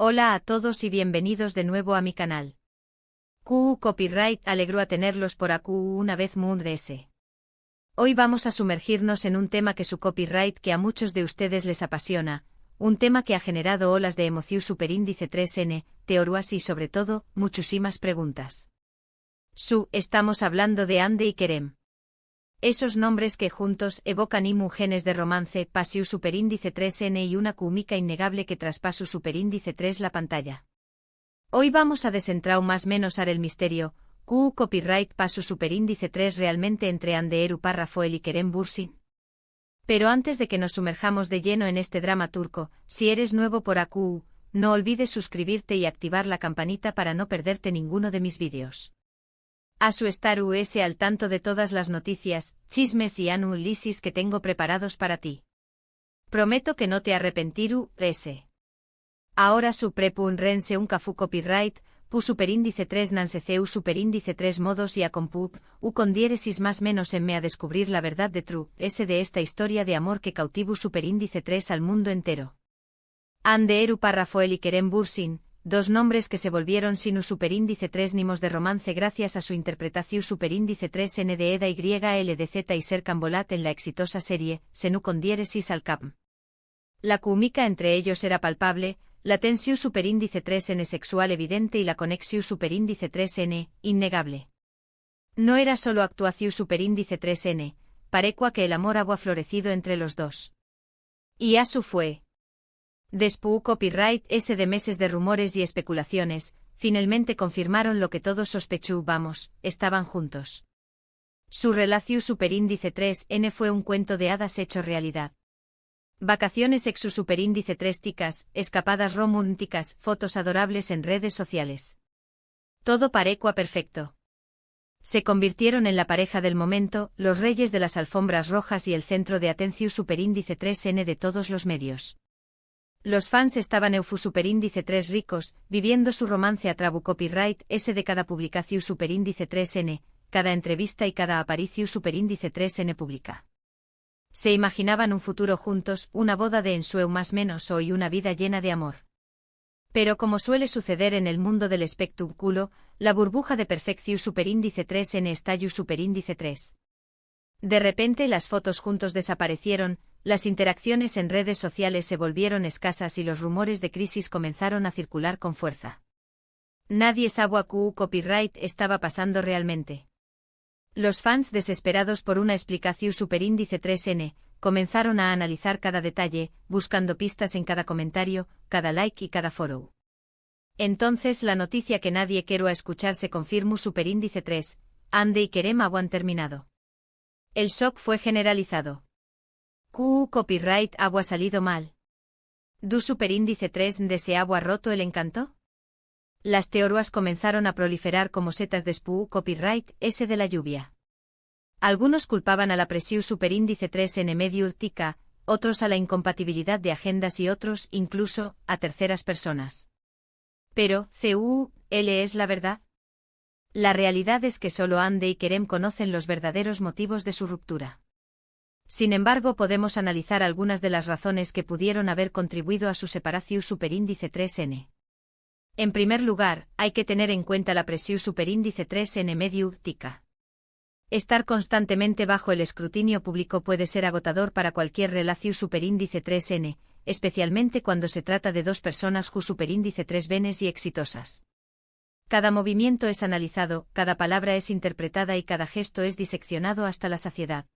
Hola a todos y bienvenidos de nuevo a mi canal. QU Copyright alegro a tenerlos por aquí una vez más. Hoy vamos a sumergirnos en un tema que su copyright que a muchos de ustedes les apasiona, un tema que ha generado olas de emoción superíndice 3N, teorías y sobre todo, muchísimas preguntas. Estamos hablando de Ande y Kerem. Esos nombres que juntos evocan imágenes de romance, pasiu superíndice 3N y una química innegable que traspasu superíndice 3 la pantalla. Hoy vamos a desentrar más menos el misterio, QU copyright pasu superíndice 3 realmente entre Ande Eru Rafael y Kerem Bürsin. Pero antes de que nos sumerjamos de lleno en este drama turco, si eres nuevo por aquí, no olvides suscribirte y activar la campanita para no perderte ninguno de mis vídeos. A su estar al tanto de todas las noticias, chismes y análisis que tengo preparados para ti. Prometo que no te arrepentirú. Ahora su prepun rense un cafu copyright, pu superíndice 3 nanseceu superíndice 3 modos y a compub, con diéresis más menos en me a descubrir la verdad de true, de esta historia de amor que cautivu superíndice 3 al mundo entero. Ande Eru Rafael y Kerem Bürsin, dos nombres que se volvieron sin superíndice 3 nimos de romance gracias a su interpretación superíndice 3 N de Eda YLDZ y Serkan Bolat en la exitosa serie, Senu con diéresis al cap. La química entre ellos era palpable, la tensión superíndice 3N sexual evidente y la conexión superíndice 3N, innegable. No era solo actuación superíndice 3N, parecua que el amor había florecido entre los dos. Y asu fue. Después copyright de meses de rumores y especulaciones, finalmente confirmaron lo que todos sospechábamos, estaban juntos. Su relación superíndice 3N fue un cuento de hadas hecho realidad. Vacaciones exu superíndice 3 ticas, escapadas románticas, fotos adorables en redes sociales. Todo parecua perfecto. Se convirtieron en la pareja del momento, los reyes de las alfombras rojas y el centro de atención superíndice 3N de todos los medios. Los fans estaban eufu superíndice 3 ricos, viviendo su romance a trabu copyright de cada publicación superíndice 3N, cada entrevista y cada aparición superíndice 3N pública. Se imaginaban un futuro juntos, una boda de ensueu más menos o y una vida llena de amor. Pero como suele suceder en el mundo del espectáculo, la burbuja de perfección superíndice 3N estalló superíndice 3. De repente las fotos juntos desaparecieron, las interacciones en redes sociales se volvieron escasas y los rumores de crisis comenzaron a circular con fuerza. Nadie sabía qué copyright estaba pasando realmente. Los fans desesperados por una explicación superíndice 3N, comenzaron a analizar cada detalle, buscando pistas en cada comentario, cada like y cada follow. Entonces la noticia que nadie quiero a escuchar se confirmó superíndice 3, Ande y Kerem habían terminado. El shock fue generalizado. QU copyright había salido mal. ¿Du superíndice 3 deseaba roto el encanto? Las teorías comenzaron a proliferar como setas de QU copyright de la lluvia. Algunos culpaban a la presión superíndice 3 en medio tica, otros a la incompatibilidad de agendas y otros, incluso, a terceras personas. Pero, ¿es la verdad? La realidad es que solo Ande y Kerem conocen los verdaderos motivos de su ruptura. Sin embargo, podemos analizar algunas de las razones que pudieron haber contribuido a su separación superíndice 3N. En primer lugar, hay que tener en cuenta la presión superíndice 3N medio tica. Estar constantemente bajo el escrutinio público puede ser agotador para cualquier relación superíndice 3N, especialmente cuando se trata de dos personas cu superíndice 3 benes y exitosas. Cada movimiento es analizado, cada palabra es interpretada y cada gesto es diseccionado hasta la saciedad.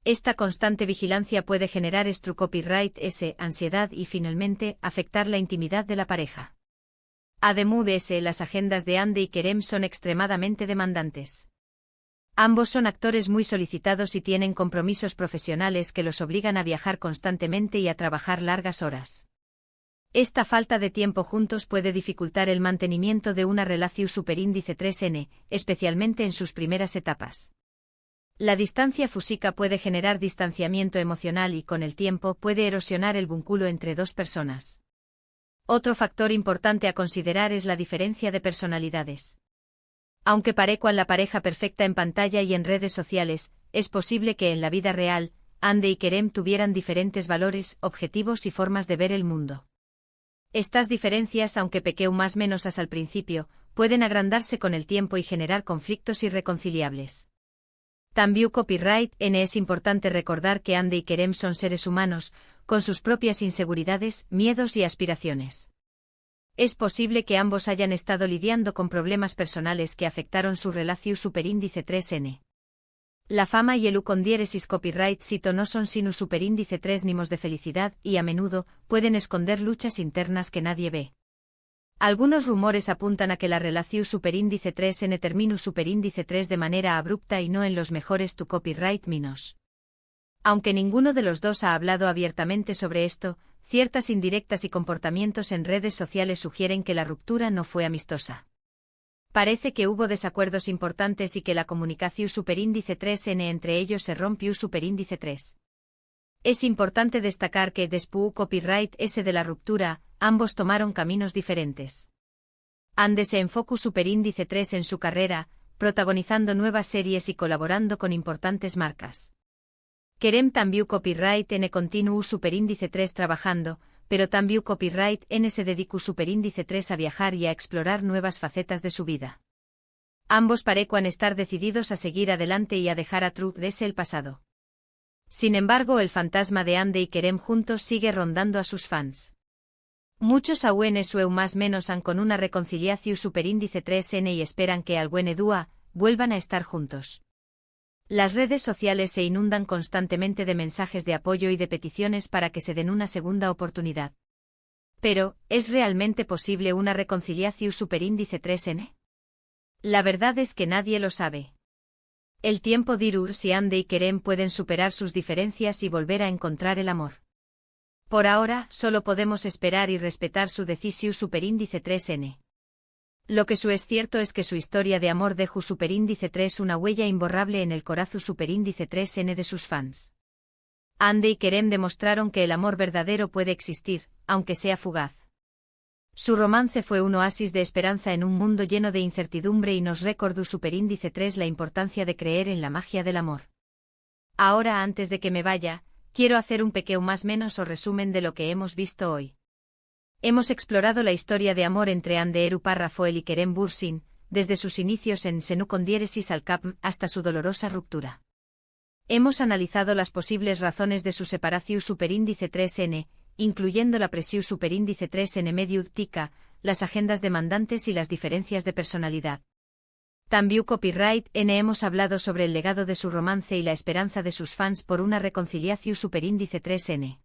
Esta constante vigilancia puede generar copyright ansiedad y finalmente afectar la intimidad de la pareja. Además las agendas de Ande y Kerem son extremadamente demandantes. Ambos son actores muy solicitados y tienen compromisos profesionales que los obligan a viajar constantemente y a trabajar largas horas. Esta falta de tiempo juntos puede dificultar el mantenimiento de una relación superíndice 3N, especialmente en sus primeras etapas. La distancia física puede generar distanciamiento emocional y con el tiempo puede erosionar el vínculo entre dos personas. Otro factor importante a considerar es la diferencia de personalidades. Aunque parezcan la pareja perfecta en pantalla y en redes sociales, es posible que en la vida real, Ande y Kerem tuvieran diferentes valores, objetivos y formas de ver el mundo. Estas diferencias, aunque pequeu más menos al principio, pueden agrandarse con el tiempo y generar conflictos irreconciliables. También copyright N es importante recordar que Andy y Kerem son seres humanos, con sus propias inseguridades, miedos y aspiraciones. Es posible que ambos hayan estado lidiando con problemas personales que afectaron su relación superíndice 3N. La fama y el U con diéresis copyright cito no son sino superíndice 3 nimos de felicidad y a menudo pueden esconder luchas internas que nadie ve. Algunos rumores apuntan a que la relación superíndice 3N termina superíndice 3 de manera abrupta y no en los mejores tu copyright minos. Aunque ninguno de los dos ha hablado abiertamente sobre esto, ciertas indirectas y comportamientos en redes sociales sugieren que la ruptura no fue amistosa. Parece que hubo desacuerdos importantes y que la comunicación superíndice 3N entre ellos se rompió superíndice 3. Es importante destacar que después copyright S de la ruptura, ambos tomaron caminos diferentes. Andy se enfocó superíndice 3 en su carrera, protagonizando nuevas series y colaborando con importantes marcas. Kerem también copyright N continuó superíndice 3 trabajando, pero también copyright N se dedicó superíndice 3 a viajar y a explorar nuevas facetas de su vida. Ambos parecen estar decididos a seguir adelante y a dejar a Truth S el pasado. Sin embargo, el fantasma de Andy y Kerem juntos sigue rondando a sus fans. Muchos aún sueu más menos han con una reconciliación superíndice 3N y esperan que algún dúa vuelvan a estar juntos. Las redes sociales se inundan constantemente de mensajes de apoyo y de peticiones para que se den una segunda oportunidad. Pero, ¿es realmente posible una reconciliación superíndice 3N? La verdad es que nadie lo sabe. El tiempo dirá si Andy y Kerem pueden superar sus diferencias y volver a encontrar el amor. Por ahora, solo podemos esperar y respetar su decisión superíndice 3N. Lo que es cierto es que su historia de amor dejó superíndice 3 una huella imborrable en el corazón superíndice 3N de sus fans. Andy y Kerem demostraron que el amor verdadero puede existir, aunque sea fugaz. Su romance fue un oasis de esperanza en un mundo lleno de incertidumbre y nos recordó superíndice 3 la importancia de creer en la magia del amor. Ahora, antes de que me vaya, quiero hacer un pequeño más menos o resumen de lo que hemos visto hoy. Hemos explorado la historia de amor entre Anderu Parrafoel y Kerem Bürsin, desde sus inicios en Senú con diéresis al Cap hasta su dolorosa ruptura. Hemos analizado las posibles razones de su separación superíndice 3N, incluyendo la presión superíndice 3N medio tica, las agendas demandantes y las diferencias de personalidad. También copyright N hemos hablado sobre el legado de su romance y la esperanza de sus fans por una reconciliación superíndice 3N.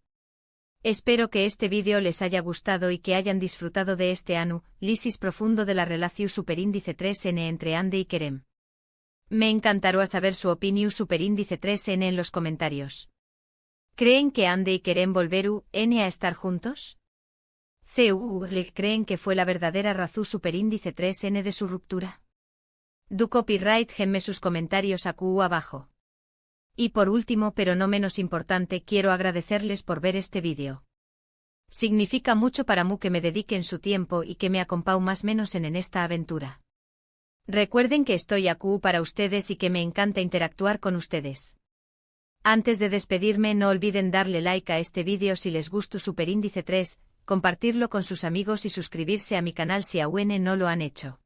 Espero que este vídeo les haya gustado y que hayan disfrutado de este análisis profundo de la relación superíndice 3N entre Andy y Kerem. Me encantará saber su opinión superíndice 3N en los comentarios. ¿Creen que Andy y Kerem volverán a estar juntos? ¿Creen que fue la verdadera razón superíndice 3N de su ruptura? Du copyright genme sus comentarios abajo. Y por último, pero no menos importante, quiero agradecerles por ver este vídeo. Significa mucho para mí que me dediquen su tiempo y que me acompañen más menos en esta aventura. Recuerden que estoy aquí para ustedes y que me encanta interactuar con ustedes. Antes de despedirme, no olviden darle like a este vídeo si les gustó superíndice 3, compartirlo con sus amigos y suscribirse a mi canal si aún no lo han hecho.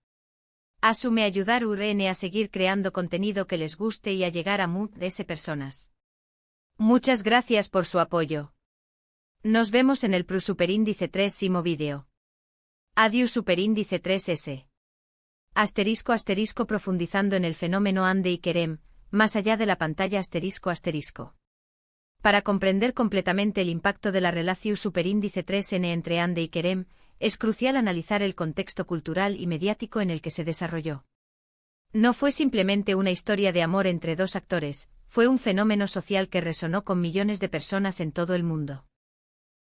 Asume ayudar a seguir creando contenido que les guste y a llegar a muchas personas. Muchas gracias por su apoyo. Nos vemos en el superíndice 3 vídeo. Adiós superíndice 3S. *** profundizando en el fenómeno Andy y Kerem, más allá de la pantalla ***. Para comprender completamente el impacto de la relación superíndice 3N entre Andy y Kerem, es crucial analizar el contexto cultural y mediático en el que se desarrolló. No fue simplemente una historia de amor entre dos actores, fue un fenómeno social que resonó con millones de personas en todo el mundo.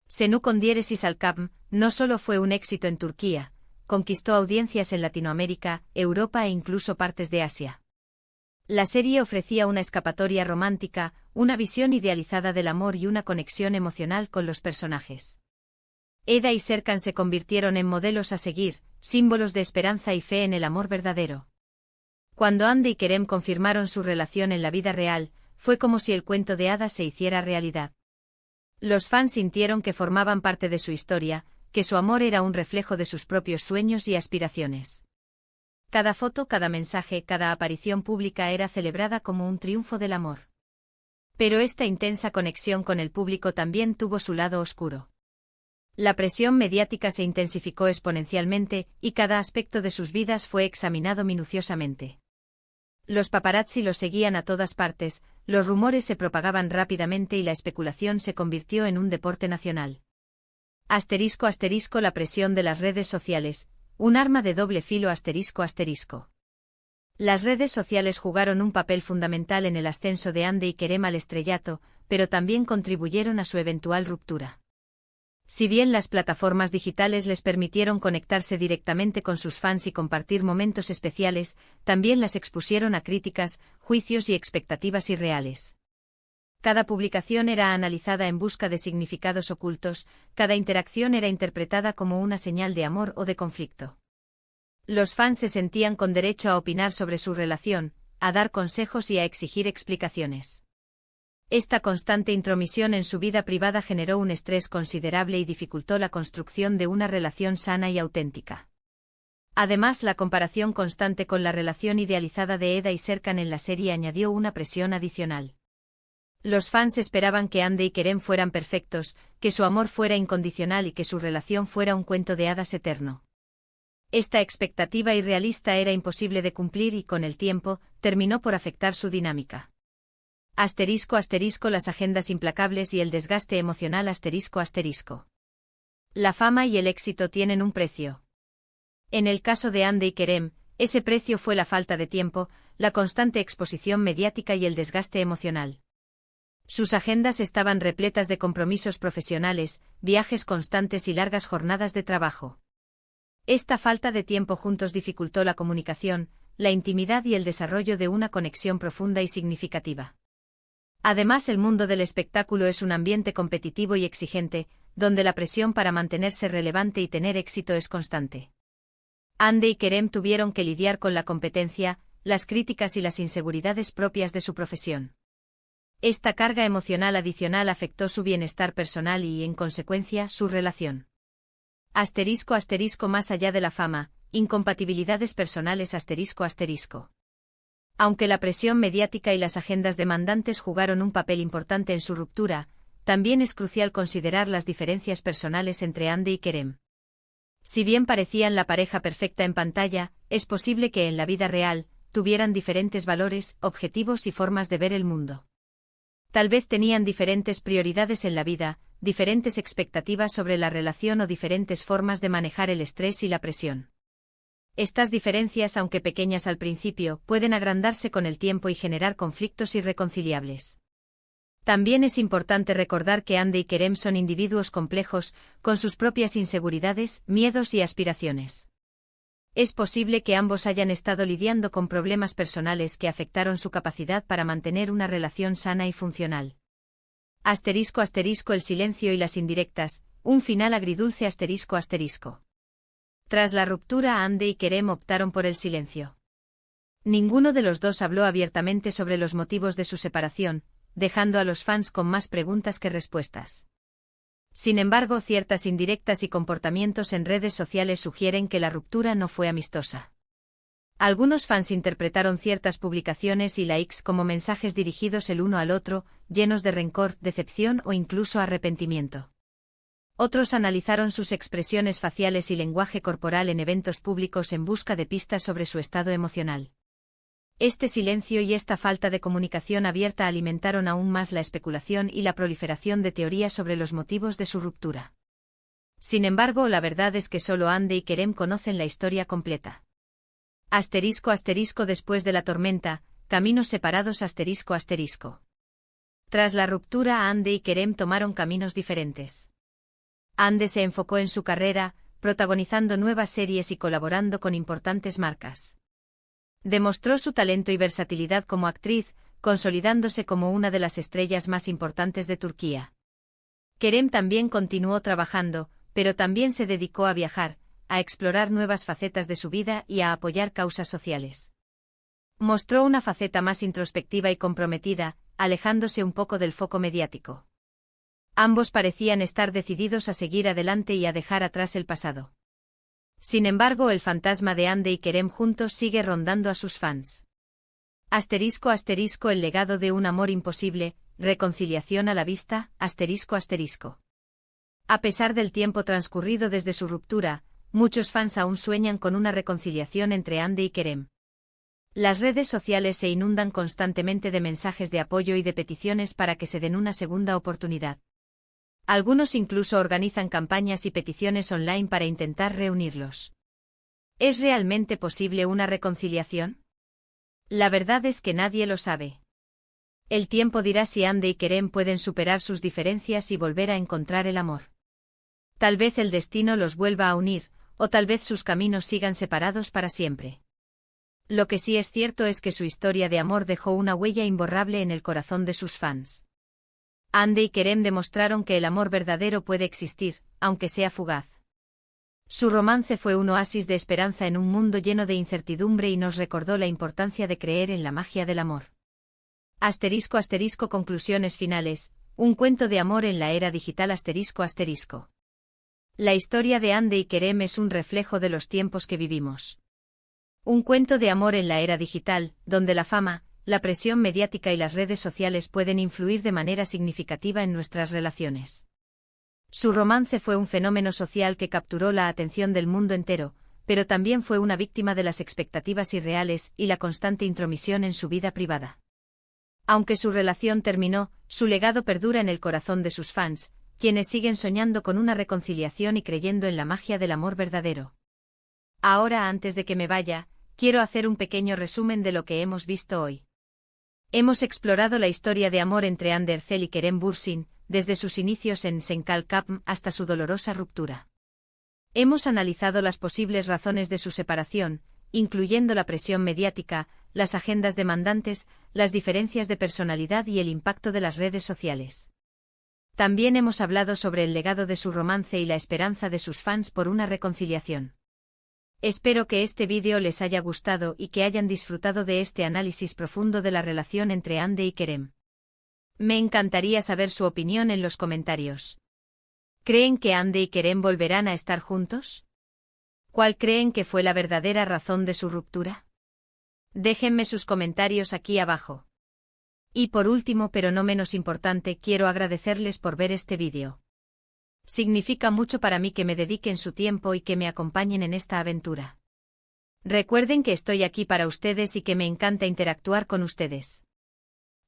Senú con diéresis al Cap no solo fue un éxito en Turquía, conquistó audiencias en Latinoamérica, Europa e incluso partes de Asia. La serie ofrecía una escapatoria romántica, una visión idealizada del amor y una conexión emocional con los personajes. Eda y Serkan se convirtieron en modelos a seguir, símbolos de esperanza y fe en el amor verdadero. Cuando Andy y Kerem confirmaron su relación en la vida real, fue como si el cuento de hadas se hiciera realidad. Los fans sintieron que formaban parte de su historia, que su amor era un reflejo de sus propios sueños y aspiraciones. Cada foto, cada mensaje, cada aparición pública era celebrada como un triunfo del amor. Pero esta intensa conexión con el público también tuvo su lado oscuro. La presión mediática se intensificó exponencialmente, y cada aspecto de sus vidas fue examinado minuciosamente. Los paparazzi los seguían a todas partes, los rumores se propagaban rápidamente y la especulación se convirtió en un deporte nacional. Asterisco asterisco la presión de las redes sociales, un arma de doble filo asterisco asterisco. Las redes sociales jugaron un papel fundamental en el ascenso de Hande y Kerem al estrellato, pero también contribuyeron a su eventual ruptura. Si bien las plataformas digitales les permitieron conectarse directamente con sus fans y compartir momentos especiales, también las expusieron a críticas, juicios y expectativas irreales. Cada publicación era analizada en busca de significados ocultos, cada interacción era interpretada como una señal de amor o de conflicto. Los fans se sentían con derecho a opinar sobre su relación, a dar consejos y a exigir explicaciones. Esta constante intromisión en su vida privada generó un estrés considerable y dificultó la construcción de una relación sana y auténtica. Además, la comparación constante con la relación idealizada de Eda y Serkan en la serie añadió una presión adicional. Los fans esperaban que Hande y Kerem fueran perfectos, que su amor fuera incondicional y que su relación fuera un cuento de hadas eterno. Esta expectativa irrealista era imposible de cumplir y, con el tiempo, terminó por afectar su dinámica. Asterisco asterisco las agendas implacables y el desgaste emocional asterisco asterisco. La fama y el éxito tienen un precio. En el caso de Hande y Kerem, ese precio fue la falta de tiempo, la constante exposición mediática y el desgaste emocional. Sus agendas estaban repletas de compromisos profesionales, viajes constantes y largas jornadas de trabajo. Esta falta de tiempo juntos dificultó la comunicación, la intimidad y el desarrollo de una conexión profunda y significativa. Además, el mundo del espectáculo es un ambiente competitivo y exigente, donde la presión para mantenerse relevante y tener éxito es constante. Hande y Kerem tuvieron que lidiar con la competencia, las críticas y las inseguridades propias de su profesión. Esta carga emocional adicional afectó su bienestar personal y, en consecuencia, su relación. Asterisco asterisco más allá de la fama, incompatibilidades personales asterisco asterisco. Aunque la presión mediática y las agendas demandantes jugaron un papel importante en su ruptura, también es crucial considerar las diferencias personales entre Hande y Kerem. Si bien parecían la pareja perfecta en pantalla, es posible que en la vida real tuvieran diferentes valores, objetivos y formas de ver el mundo. Tal vez tenían diferentes prioridades en la vida, diferentes expectativas sobre la relación o diferentes formas de manejar el estrés y la presión. Estas diferencias, aunque pequeñas al principio, pueden agrandarse con el tiempo y generar conflictos irreconciliables. También es importante recordar que Hande y Kerem son individuos complejos, con sus propias inseguridades, miedos y aspiraciones. Es posible que ambos hayan estado lidiando con problemas personales que afectaron su capacidad para mantener una relación sana y funcional. Asterisco asterisco el silencio y las indirectas, un final agridulce asterisco asterisco. Tras la ruptura, Hande y Kerem optaron por el silencio. Ninguno de los dos habló abiertamente sobre los motivos de su separación, dejando a los fans con más preguntas que respuestas. Sin embargo, ciertas indirectas y comportamientos en redes sociales sugieren que la ruptura no fue amistosa. Algunos fans interpretaron ciertas publicaciones y likes como mensajes dirigidos el uno al otro, llenos de rencor, decepción o incluso arrepentimiento. Otros analizaron sus expresiones faciales y lenguaje corporal en eventos públicos en busca de pistas sobre su estado emocional. Este silencio y esta falta de comunicación abierta alimentaron aún más la especulación y la proliferación de teorías sobre los motivos de su ruptura. Sin embargo, la verdad es que solo Hande y Kerem conocen la historia completa. Asterisco asterisco después de la tormenta, caminos separados asterisco asterisco. Tras la ruptura, Hande y Kerem tomaron caminos diferentes. Hande se enfocó en su carrera, protagonizando nuevas series y colaborando con importantes marcas. Demostró su talento y versatilidad como actriz, consolidándose como una de las estrellas más importantes de Turquía. Kerem también continuó trabajando, pero también se dedicó a viajar, a explorar nuevas facetas de su vida y a apoyar causas sociales. Mostró una faceta más introspectiva y comprometida, alejándose un poco del foco mediático. Ambos parecían estar decididos a seguir adelante y a dejar atrás el pasado. Sin embargo, el fantasma de Andy y Kerem juntos sigue rondando a sus fans. Asterisco asterisco el legado de un amor imposible, reconciliación a la vista, asterisco asterisco. A pesar del tiempo transcurrido desde su ruptura, muchos fans aún sueñan con una reconciliación entre Andy y Kerem. Las redes sociales se inundan constantemente de mensajes de apoyo y de peticiones para que se den una segunda oportunidad. Algunos incluso organizan campañas y peticiones online para intentar reunirlos. ¿Es realmente posible una reconciliación? La verdad es que nadie lo sabe. El tiempo dirá si Andy y Kerem pueden superar sus diferencias y volver a encontrar el amor. Tal vez el destino los vuelva a unir, o tal vez sus caminos sigan separados para siempre. Lo que sí es cierto es que su historia de amor dejó una huella imborrable en el corazón de sus fans. Andy y Kerem demostraron que el amor verdadero puede existir, aunque sea fugaz. Su romance fue un oasis de esperanza en un mundo lleno de incertidumbre y nos recordó la importancia de creer en la magia del amor. Asterisco asterisco conclusiones finales, un cuento de amor en la era digital asterisco asterisco. La historia de Andy y Kerem es un reflejo de los tiempos que vivimos. Un cuento de amor en la era digital, donde la fama, la presión mediática y las redes sociales pueden influir de manera significativa en nuestras relaciones. Su romance fue un fenómeno social que capturó la atención del mundo entero, pero también fue una víctima de las expectativas irreales y la constante intromisión en su vida privada. Aunque su relación terminó, su legado perdura en el corazón de sus fans, quienes siguen soñando con una reconciliación y creyendo en la magia del amor verdadero. Ahora, antes de que me vaya, quiero hacer un pequeño resumen de lo que hemos visto hoy. Hemos explorado la historia de amor entre Andercel y Kerem Bürsin, desde sus inicios en Senkalkapm hasta su dolorosa ruptura. Hemos analizado las posibles razones de su separación, incluyendo la presión mediática, las agendas demandantes, las diferencias de personalidad y el impacto de las redes sociales. También hemos hablado sobre el legado de su romance y la esperanza de sus fans por una reconciliación. Espero que este vídeo les haya gustado y que hayan disfrutado de este análisis profundo de la relación entre Andy y Kerem. Me encantaría saber su opinión en los comentarios. ¿Creen que Andy y Kerem volverán a estar juntos? ¿Cuál creen que fue la verdadera razón de su ruptura? Déjenme sus comentarios aquí abajo. Y por último, pero no menos importante, quiero agradecerles por ver este vídeo. Significa mucho para mí que me dediquen su tiempo y que me acompañen en esta aventura. Recuerden que estoy aquí para ustedes y que me encanta interactuar con ustedes.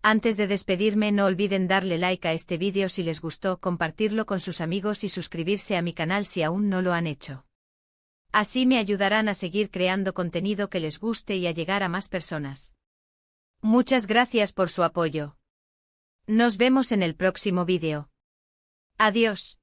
Antes de despedirme, no olviden darle like a este vídeo si les gustó, compartirlo con sus amigos y suscribirse a mi canal si aún no lo han hecho. Así me ayudarán a seguir creando contenido que les guste y a llegar a más personas. Muchas gracias por su apoyo. Nos vemos en el próximo vídeo. Adiós.